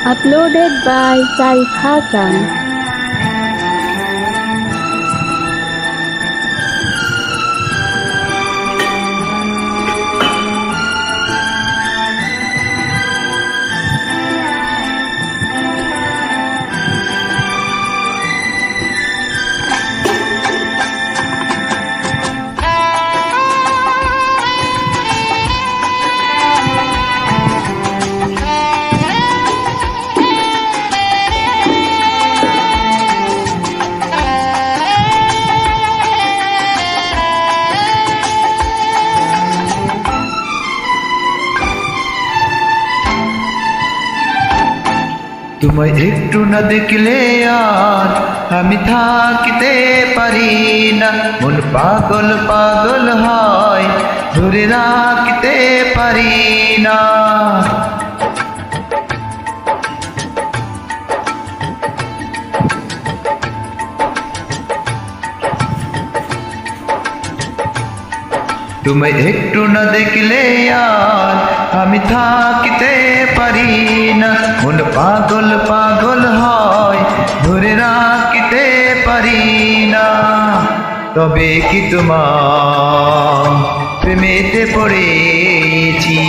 Uploaded by Saif Hassan. তোমায় একটু না দেখলে আর আমি থাকিতে পারি না, মন পাগল পাগল হয়, ধরে রাখতে পারি না। তোমায় একটু না দেখলে আর আমি থাকিতে পারি না, মন পাগল পাগল হয়, ধরে রাখতে পারি না। তবে কি তোমার প্রেমেতে পড়েছি,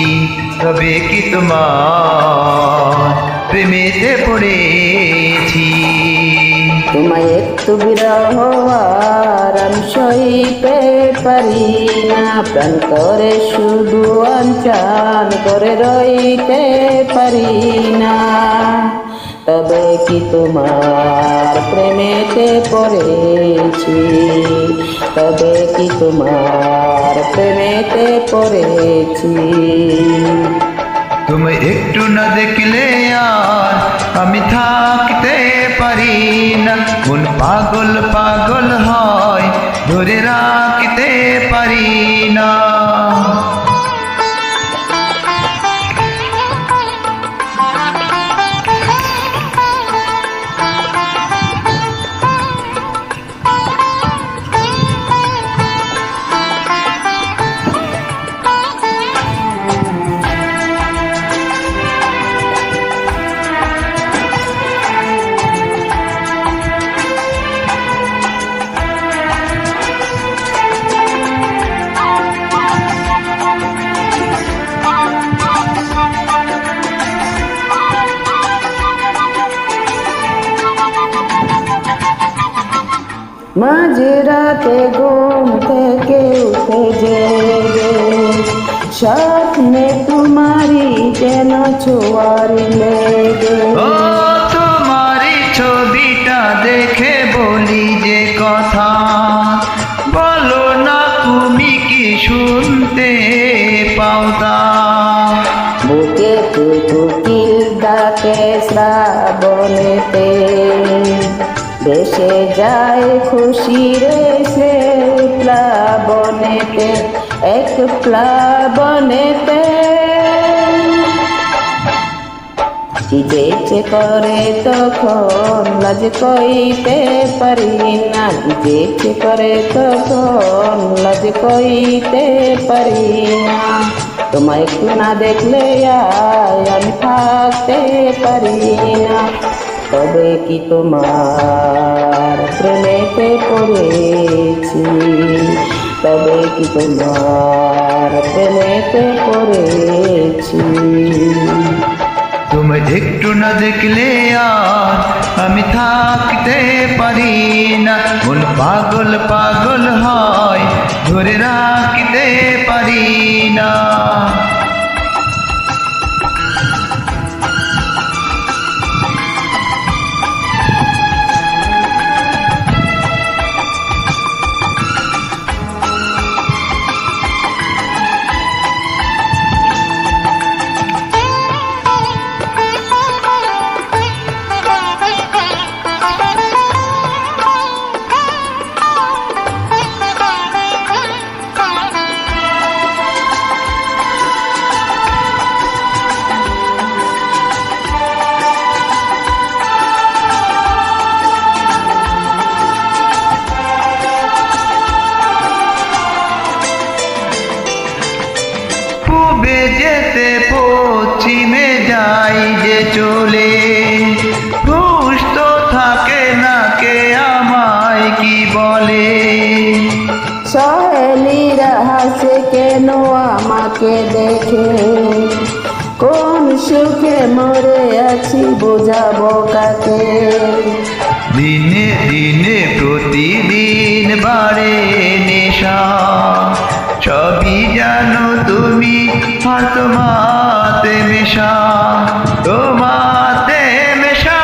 তবে কি তোমার প্রেমেতে পড়েছি। তোমায় একটু বিরহ আর আমি সইতে পারি না, প্রাণ করে শুধু অঞ্চল করে রইতে পারি না। তবে কি তোমার প্রেমেতে পড়েছি, তবে কি তোমার প্রেমেতে পড়েছি। তুমি একটু না দেখলে আর আমি থাকতে পারি না, মন পাগল পাগল হয়, ধরে রাখতে পারি না। মাঝে রাতে ঘুম থেকে উঠে জেগে স্বপ্নে তোমারি যেন ছোঁয়ারি লেগে। ও তোমারি ছবিটা দেখে বলি যে কথা, বলো না তুমি কি শুনতে পাও তা। বুকে কোকিল ডাকে শ্রাবণেতে, ভেসে যায় খুশির সে প্লাবনেতে, এক প্লাবনেতে। যেচে করে তখন লাজ কইতে পারি না, যেচে করে তখন লাজ কইতে পারি না। তোমায় একটু না দেখলে আমি থাকতে পারি না। তবে কি তোমার প্রেমেতে পড়েছি, তবে কি তোমার প্রেমেতে পড়েছি। তুমি একটু না দেখলে আর আমি থাকতে পারি না, মন পাগল পাগল হয়, ধরে রাখতে পারি না। পশ্চিমে যাই যে চলে, হুঁশ তো থাকে না কে আমায় কি বলে। সহেলিরা হাসে কেন আমাকে দেখে, কোন সুখে মরে আছি বোঝাবো কাকে। দিনে দিনে প্রতিদিন বাড়ে নেশা, সবই জানো তুমি আর তোমাতে মেশা, তোমাতে মেশা।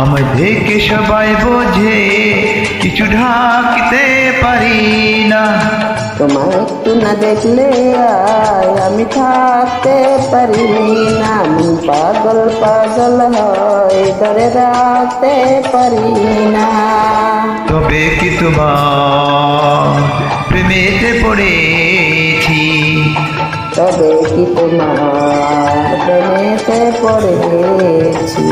আমায় দেখে সবাই বোঝে কিছু ঢাকতে পারি না, তোমায় একটু না দেখলে আয় আমি থাকতে পারি না। মন পাগল পাগল হয় ধরে রাখতে পারি না। তবে কি তোমার প্রেমেতে পড়েছি, তবে কি তোমার প্রেমেতে পড়েছি।